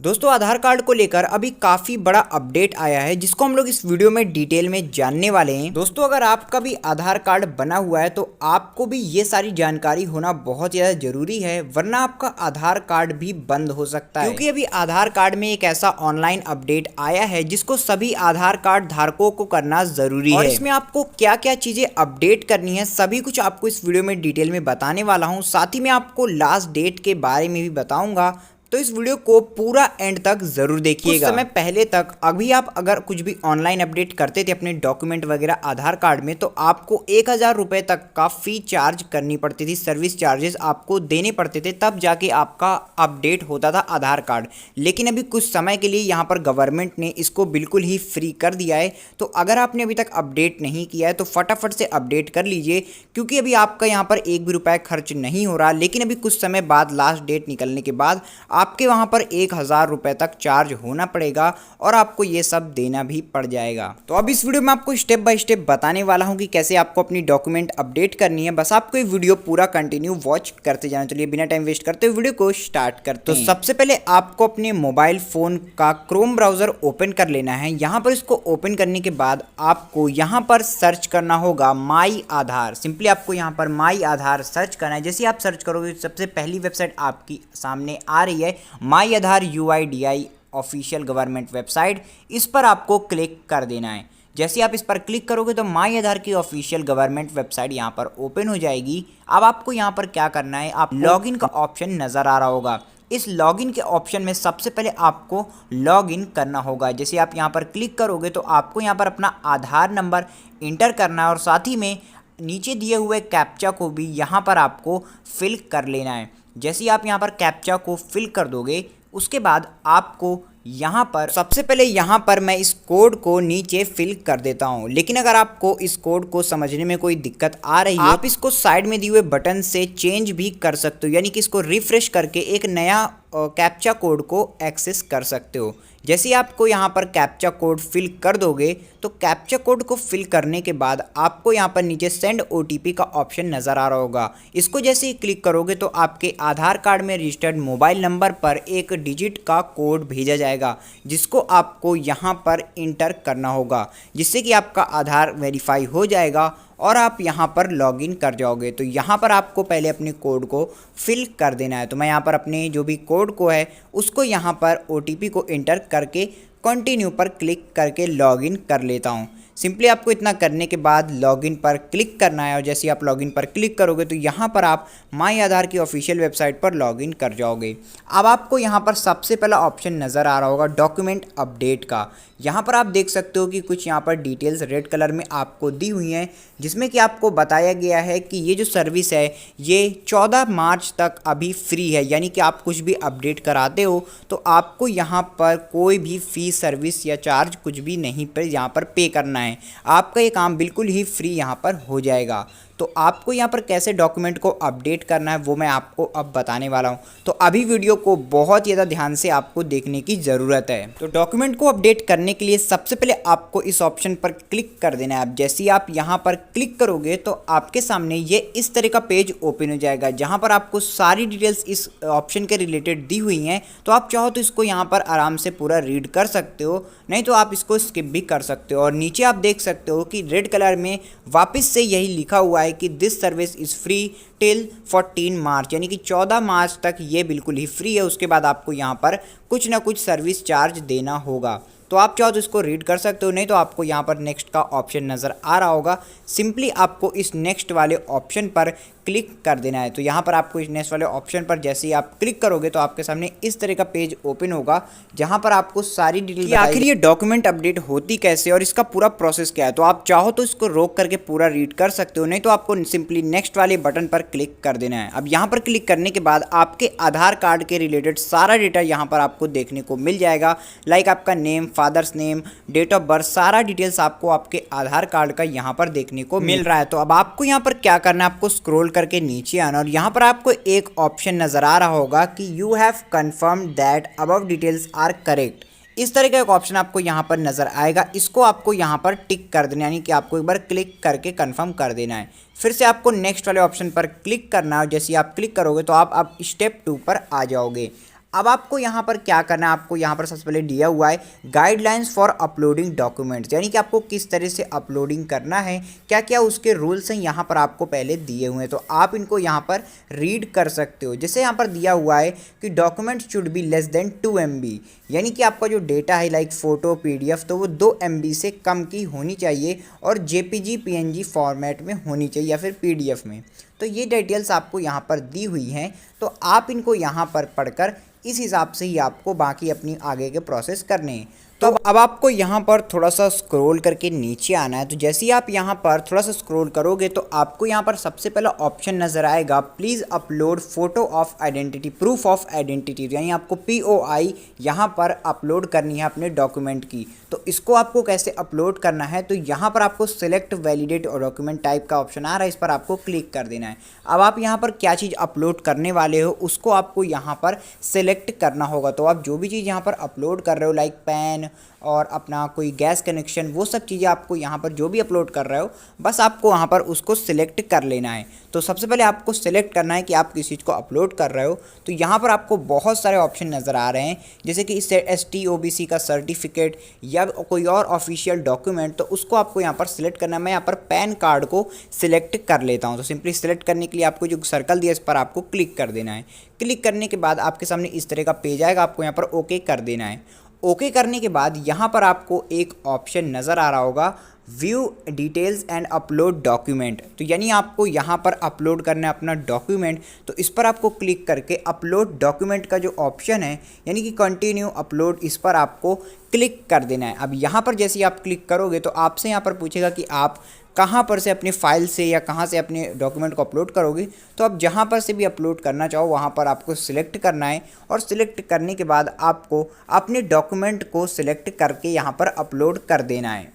दोस्तों आधार कार्ड को लेकर अभी काफ़ी बड़ा अपडेट आया है जिसको हम लोग इस वीडियो में डिटेल में जानने वाले हैं। दोस्तों अगर आपका भी आधार कार्ड बना हुआ है तो आपको भी ये सारी जानकारी होना बहुत ज़्यादा जरूरी है, वरना आपका आधार कार्ड भी बंद हो सकता है। क्योंकि अभी आधार कार्ड में एक ऐसा ऑनलाइन अपडेट आया है जिसको सभी आधार कार्ड धारकों को करना जरूरी है और इसमें आपको क्या क्या चीज़ें अपडेट करनी है सभी कुछ आपको इस वीडियो में डिटेल में बताने वाला हूँ। साथ ही मैं आपको लास्ट डेट के बारे में भी बताऊंगा, तो इस वीडियो को पूरा एंड तक जरूर देखिएगा। कुछ समय पहले तक अभी आप अगर कुछ भी ऑनलाइन अपडेट करते थे अपने डॉक्यूमेंट वगैरह आधार कार्ड में, तो आपको 1000 रुपये तक का फी चार्ज करनी पड़ती थी, सर्विस चार्जेस आपको देने पड़ते थे, तब जाके आपका अपडेट होता था आधार कार्ड। लेकिन अभी कुछ समय के लिए यहाँ पर गवर्नमेंट ने इसको बिल्कुल ही फ्री कर दिया है। तो अगर आपने अभी तक अपडेट नहीं किया है तो फटाफट से अपडेट कर लीजिए, क्योंकि अभी आपका यहाँ पर एक भी रुपया खर्च नहीं हो रहा। लेकिन अभी कुछ समय बाद लास्ट डेट निकलने के बाद आपके वहां पर 1000 रुपये तक चार्ज होना पड़ेगा और आपको ये सब देना भी पड़ जाएगा। तो अब इस वीडियो में आपको स्टेप बाय स्टेप बताने वाला हूं कि कैसे आपको अपनी डॉक्यूमेंट अपडेट करनी है। बस आपको ये वीडियो पूरा कंटिन्यू वॉच करते जाना। चलिए बिना टाइम वेस्ट करते हुए वीडियो को स्टार्ट करते हैं। तो सबसे पहले आपको अपने मोबाइल फोन का क्रोम ब्राउजर ओपन कर लेना है। यहाँ पर इसको ओपन करने के बाद आपको यहाँ पर सर्च करना होगा माई आधार। सिंपली आपको यहाँ पर माई आधार सर्च करना है। जैसे आप सर्च करोगे सबसे पहली वेबसाइट आपकी सामने आ रही है, माई आधार UIDI ऑफिशियल गवर्नमेंट वेबसाइट। इस पर आपको क्लिक कर देना है। जैसे आप इस पर क्लिक करोगे तो माई आधार की ऑफिशियल गवर्नमेंट वेबसाइट यहाँ पर ओपन हो जाएगी। अब आपको यहाँ पर क्या करना है, आप लॉगिन का ऑप्शन नज़र आ रहा होगा। इस लॉगिन के ऑप्शन में सबसे पहले आपको लॉगिन करना होगा। जैसे आप यहाँ पर क्लिक करोगे तो आपको यहाँ पर अपना आधार नंबर इंटर करना है और साथ ही में नीचे दिए हुए कैप्चा को भी यहाँ पर आपको फिल कर लेना है। जैसे आप यहाँ पर कैप्चा को फिल कर दोगे उसके बाद आपको यहाँ पर सबसे पहले यहाँ पर मैं इस कोड को नीचे फिल कर देता हूँ। लेकिन अगर आपको इस कोड को समझने में कोई दिक्कत आ रही है, आप इसको साइड में दिए हुए बटन से चेंज भी कर सकते हो, यानी कि इसको रिफ्रेश करके एक नया कैप्चा कोड को एक्सेस कर सकते हो। जैसे आपको यहाँ पर कैप्चा कोड फिल कर दोगे तो कैप्चा कोड को फिल करने के बाद आपको यहाँ पर नीचे सेंड OTP का ऑप्शन नज़र आ रहा होगा। इसको जैसे ही क्लिक करोगे तो आपके आधार कार्ड में रजिस्टर्ड मोबाइल नंबर पर एक डिजिट का कोड भेजा जाएगा, जिसको आपको यहाँ पर इंटर करना होगा, जिससे कि आपका आधार वेरीफाई हो जाएगा और आप यहाँ पर लॉगिन कर जाओगे। तो यहाँ पर आपको पहले अपने कोड को फिल कर देना है। तो मैं यहाँ पर अपने जो भी कोड को है उसको यहाँ पर OTP को इंटर करके कंटिन्यू पर क्लिक करके लॉगिन कर लेता हूँ। सिंपली आपको इतना करने के बाद लॉगिन पर क्लिक करना है और जैसे आप लॉगिन पर क्लिक करोगे तो यहाँ पर आप माई आधार की ऑफिशियल वेबसाइट पर लॉगिन कर जाओगे। अब आपको यहाँ पर सबसे पहला ऑप्शन नज़र आ रहा होगा डॉक्यूमेंट अपडेट का। यहाँ पर आप देख सकते हो कि कुछ यहाँ पर डिटेल्स रेड कलर में आपको दी हुई हैं, जिसमें कि आपको बताया गया है कि ये जो सर्विस है ये 14 मार्च तक अभी फ्री है। यानी कि आप कुछ भी अपडेट कराते हो तो आपको यहाँ पर कोई भी फीस सर्विस या चार्ज कुछ भी नहीं पर यहाँ पर पे करना है। आपका ये काम बिल्कुल ही फ्री यहाँ पर हो जाएगा। तो आपको यहाँ पर कैसे डॉक्यूमेंट को अपडेट करना है वो मैं आपको अब बताने वाला हूँ। तो अभी वीडियो को बहुत ज़्यादा ध्यान से आपको देखने की ज़रूरत है। तो डॉक्यूमेंट को अपडेट करने के लिए सबसे पहले आपको इस ऑप्शन पर क्लिक कर देना है। अब जैसे आप यहाँ पर क्लिक करोगे तो आपके सामने ये इस तरह का पेज ओपन हो जाएगा, जहाँ पर आपको सारी डिटेल्स इस ऑप्शन के रिलेटेड दी हुई हैं। तो आप चाहो तो इसको यहाँ पर आराम से पूरा रीड कर सकते हो, नहीं तो आप इसको स्किप भी कर सकते हो। और नीचे आप देख सकते हो कि रेड कलर में वापस से यही लिखा हुआ है कि this service is free till 14 मार्च, यानी कि 14 मार्च तक ये बिल्कुल ही फ्री है। उसके बाद आपको यहाँ पर कुछ ना कुछ सर्विस चार्ज देना होगा। तो आप चाहो तो इसको रीड कर सकते हो, नहीं तो आपको यहाँ पर नेक्स्ट का ऑप्शन नज़र आ रहा होगा। सिंपली आपको इस नेक्स्ट वाले ऑप्शन पर क्लिक कर देना है। तो यहाँ पर आपको इस नेक्स्ट वाले ऑप्शन पर जैसे ही आप क्लिक करोगे तो आपके सामने इस तरह का पेज ओपन होगा, जहाँ पर आपको सारी डिटेल आखिर ये डॉक्यूमेंट अपडेट होती कैसे और इसका पूरा प्रोसेस क्या है। तो आप चाहो तो इसको रोक करके पूरा रीड कर सकते हो, नहीं तो आपको सिंपली नेक्स्ट वाले बटन पर क्लिक कर देना है। अब यहाँ पर क्लिक करने के बाद आपके आधार कार्ड के रिलेटेड सारा डेटा यहाँ पर आपको देखने को मिल जाएगा, लाइक आपका name, father's name, date of birth, सारा डिटेल्स आपको आपके आधार कार्ड का यहाँ पर देखने को मिल रहा है। तो अब आपको यहाँ पर क्या करना है, आपको स्क्रॉल करके नीचे आना और यहाँ पर आपको एक ऑप्शन नज़र आ रहा होगा कि you have confirmed that above details are correct. इस तरह का एक ऑप्शन आपको यहाँ पर नज़र आएगा। इसको आपको यहाँ पर टिक कर देना, यानी कि आपको एक बार क्लिक करके कंफर्म कर देना है। फिर से आपको नेक्स्ट वाले ऑप्शन पर क्लिक करना है। जैसे आप क्लिक करोगे तो आप अब स्टेप 2 पर आ जाओगे। अब आपको यहाँ पर क्या करना है, आपको यहाँ पर सबसे पहले दिया हुआ है गाइडलाइंस फॉर अपलोडिंग डॉक्यूमेंट्स, यानी कि आपको किस तरह से अपलोडिंग करना है, क्या क्या उसके रूल्स हैं यहाँ पर आपको पहले दिए हुए हैं। तो आप इनको यहाँ पर रीड कर सकते हो। जैसे यहाँ पर दिया हुआ है कि document should be less than 2 MB, यानी कि आपका जो डेटा है लाइक फ़ोटो PDF तो वो 2 MB से कम की होनी चाहिए और JPG PNG फॉर्मेट में होनी चाहिए या फिर PDF में। तो ये डिटेल्स आपको यहाँ पर दी हुई हैं, तो आप इनको यहाँ पर पढ़कर इस हिसाब से ही आपको बाकी अपनी आगे के प्रोसेस करने हैं। तो अब आपको यहाँ पर थोड़ा सा स्क्रॉल करके नीचे आना है। तो जैसे ही आप यहाँ पर थोड़ा सा स्क्रॉल करोगे तो आपको यहाँ पर सबसे पहला ऑप्शन नज़र आएगा please upload photo of identity, proof of identity, यानी आपको POI यहाँ पर अपलोड करनी है अपने डॉक्यूमेंट की। तो इसको आपको कैसे अपलोड करना है, तो यहाँ पर आपको सिलेक्ट वैलिडेट और डॉक्यूमेंट टाइप का ऑप्शन आ रहा है, इस पर आपको क्लिक कर देना है। अब आप यहाँ पर क्या चीज़ अपलोड करने वाले हो उसको आपको यहाँ पर सिलेक्ट करना होगा। तो आप जो भी चीज़ यहाँ पर अपलोड कर रहे हो लाइक पैन और अपना कोई गैस कनेक्शन, वो सब चीज़ें आपको यहाँ पर जो भी अपलोड कर रहे हो बस आपको वहाँ पर उसको सिलेक्ट कर लेना है। तो सबसे पहले आपको सिलेक्ट करना है कि आप किस चीज़ को अपलोड कर रहे हो। तो यहाँ पर आपको बहुत सारे ऑप्शन नज़र आ रहे हैं, जैसे कि इससे ST OBC का सर्टिफिकेट या कोई और ऑफिशियल डॉक्यूमेंट, तो उसको आपको यहाँ पर सिलेक्ट करना है। मैं यहाँ पर पैन कार्ड को सिलेक्ट कर लेता हूँ। तो सिंपली सिलेक्ट करने के लिए आपको जो सर्कल दिया इस पर आपको क्लिक कर देना है। क्लिक करने के बाद आपके सामने इस तरह का पेज आएगा, आपको यहाँ पर ओके कर देना है। ओके करने के बाद यहाँ पर आपको एक ऑप्शन नज़र आ रहा होगा view details and upload document, तो यानी आपको यहाँ पर अपलोड करना है अपना डॉक्यूमेंट। तो इस पर आपको क्लिक करके अपलोड डॉक्यूमेंट का जो ऑप्शन है यानी कि कंटिन्यू अपलोड, इस पर आपको क्लिक कर देना है। अब यहाँ पर जैसे ही आप क्लिक करोगे तो आपसे यहाँ पर पूछेगा कि आप कहाँ पर से अपने फाइल से या कहाँ से अपने डॉक्यूमेंट को अपलोड करोगे। तो आप जहाँ पर से भी अपलोड करना चाहो वहाँ पर आपको सिलेक्ट करना है और सिलेक्ट करने के बाद आपको अपने डॉक्यूमेंट को सिलेक्ट करके यहाँ पर अपलोड कर देना है।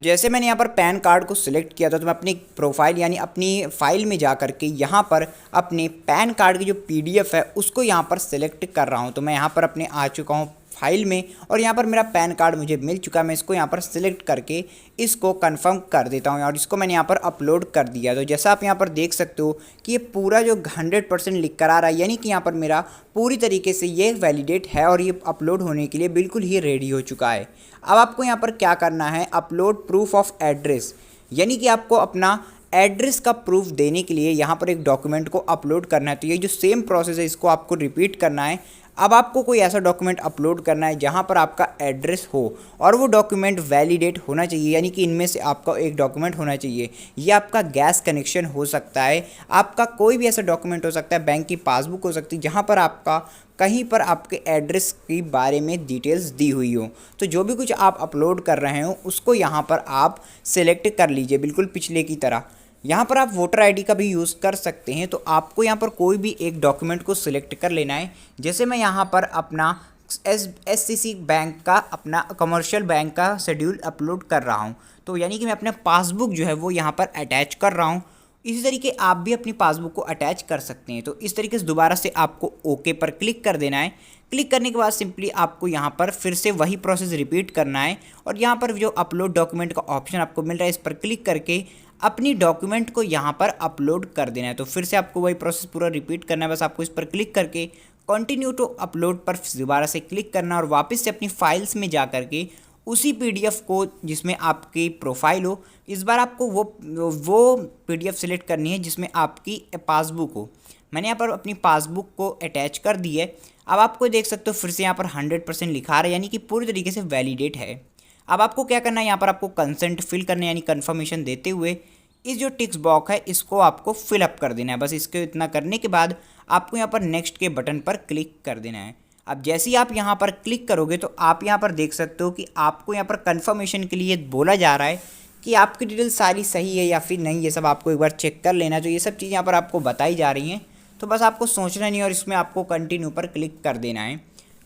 जैसे मैंने यहाँ पर पैन कार्ड को सिलेक्ट किया था तो मैं अपनी प्रोफाइल यानी अपनी फ़ाइल में जा कर के यहाँ पर अपने पैन कार्ड की जो PDF है उसको यहाँ पर सिलेक्ट कर रहा हूँ। तो मैं यहाँ पर अपने आ चुका हूँ फाइल में और यहाँ पर मेरा पैन कार्ड मुझे मिल चुका है। मैं इसको यहाँ पर सिलेक्ट करके इसको कंफर्म कर देता हूँ और इसको मैंने यहाँ पर अपलोड कर दिया। तो जैसा आप यहाँ पर देख सकते हो कि ये पूरा जो 100% लिख कर आ रहा है, यानी कि यहाँ पर मेरा पूरी तरीके से ये वैलिडेट है और ये अपलोड होने के लिए बिल्कुल ही रेडी हो चुका है। अब आपको यहाँ पर क्या करना है, अपलोड प्रूफ ऑफ एड्रेस, यानी कि आपको अपना एड्रेस का प्रूफ देने के लिए यहाँ पर एक डॉक्यूमेंट को अपलोड करना है। तो ये जो सेम प्रोसेस है इसको आपको रिपीट करना है। अब आपको कोई ऐसा डॉक्यूमेंट अपलोड करना है जहाँ पर आपका एड्रेस हो और वो डॉक्यूमेंट वैलिडेट होना चाहिए, यानी कि इनमें से आपका एक डॉक्यूमेंट होना चाहिए। ये आपका गैस कनेक्शन हो सकता है, आपका कोई भी ऐसा डॉक्यूमेंट हो सकता है, बैंक की पासबुक हो सकती है जहाँ पर आपका कहीं पर आपके एड्रेस के बारे में डिटेल्स दी हुई हो। तो जो भी कुछ आप अपलोड कर रहे हो उसको यहाँ पर आप सिलेक्ट कर लीजिए बिल्कुल पिछले की तरह। यहाँ पर आप वोटर ID का भी यूज़ कर सकते हैं। तो आपको यहाँ पर कोई भी एक डॉक्यूमेंट को सिलेक्ट कर लेना है। जैसे मैं यहाँ पर अपना SCC बैंक का, अपना कमर्शियल बैंक का शेड्यूल अपलोड कर रहा हूँ, तो यानी कि मैं अपना पासबुक जो है वो यहाँ पर अटैच कर रहा हूँ। इसी तरीके आप भी अपनी पासबुक को अटैच कर सकते हैं। तो इस तरीके से दोबारा से आपको ओके पर क्लिक कर देना है। क्लिक करने के बाद सिंपली आपको यहाँ पर फिर से वही प्रोसेस रिपीट करना है और यहाँ पर जो अपलोड डॉक्यूमेंट का ऑप्शन आपको मिल रहा है इस पर क्लिक करके अपनी डॉक्यूमेंट को यहाँ पर अपलोड कर देना है। तो फिर से आपको वही प्रोसेस पूरा रिपीट करना है। बस आपको इस पर क्लिक करके कंटिन्यू टू अपलोड पर दोबारा से क्लिक करना और वापस से अपनी फाइल्स में जा कर के उसी PDF को जिसमें आपकी प्रोफाइल हो, इस बार आपको वो PDF सिलेक्ट करनी है जिसमें आपकी पासबुक हो। मैंने यहाँ पर अपनी पासबुक को अटैच कर दी है। अब आपको देख सकते हो फिर से यहाँ पर 100% लिखा रहा है, यानी कि पूरी तरीके से वैलिडेट है। अब आपको क्या करना है, यहाँ पर आपको कंसेंट फिल करना है, यानी कन्फर्मेशन देते हुए इस जो टिक्स बॉक्स है इसको आपको फिलअप कर देना है। बस इसको इतना करने के बाद आपको यहाँ पर नेक्स्ट के बटन पर क्लिक कर देना है। अब जैसे ही आप यहाँ पर क्लिक करोगे तो आप यहाँ पर देख सकते हो कि आपको यहाँ पर कन्फर्मेशन के लिए बोला जा रहा है कि आपकी डिटेल सारी सही है या फिर नहीं, ये सब आपको एक बार चेक कर लेना। तो ये सब चीज़ यहाँ पर आपको बताई जा रही हैं, तो बस आपको सोचना नहीं और इसमें आपको कंटिन्यू पर क्लिक कर देना है।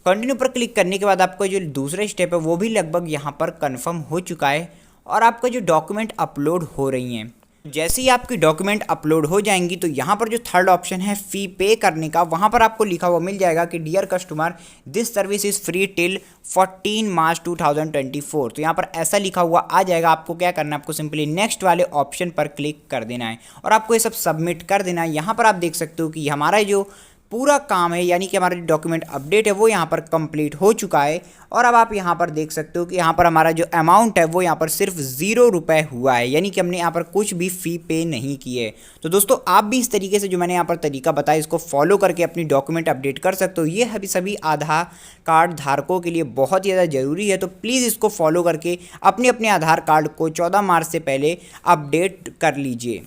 कंटिन्यू पर क्लिक करने के बाद आपका जो दूसरा स्टेप है वो भी लगभग यहाँ पर कंफर्म हो चुका है और आपका जो डॉक्यूमेंट अपलोड हो रही हैं। जैसे ही आपकी डॉक्यूमेंट अपलोड हो जाएंगी तो यहाँ पर जो थर्ड ऑप्शन है फ़ी पे करने का, वहाँ पर आपको लिखा हुआ मिल जाएगा कि dear customer this service is free till 14 March 2024। तो यहाँ पर ऐसा लिखा हुआ आ जाएगा। आपको क्या करना है, आपको सिंपली नेक्स्ट वाले ऑप्शन पर क्लिक कर देना है और आपको ये सब सबमिट कर देना है। यहाँ पर आप देख सकते हो कि हमारा जो पूरा काम है यानी कि हमारा जो डॉक्यूमेंट अपडेट है वो यहाँ पर कंप्लीट हो चुका है। और अब आप यहाँ पर देख सकते हो कि यहाँ पर हमारा जो अमाउंट है वो यहाँ पर सिर्फ 0 रुपये हुआ है, यानी कि हमने यहाँ पर कुछ भी फ़ी पे नहीं की है। तो दोस्तों आप भी इस तरीके से जो मैंने यहाँ पर तरीका बताया इसको फॉलो करके अपनी डॉक्यूमेंट अपडेट कर सकते हो। ये सभी आधार कार्ड धारकों के लिए बहुत ही ज़्यादा ज़रूरी है, तो प्लीज़ इसको फॉलो करके अपने अपने आधार कार्ड को 14 मार्च से पहले अपडेट कर लीजिए।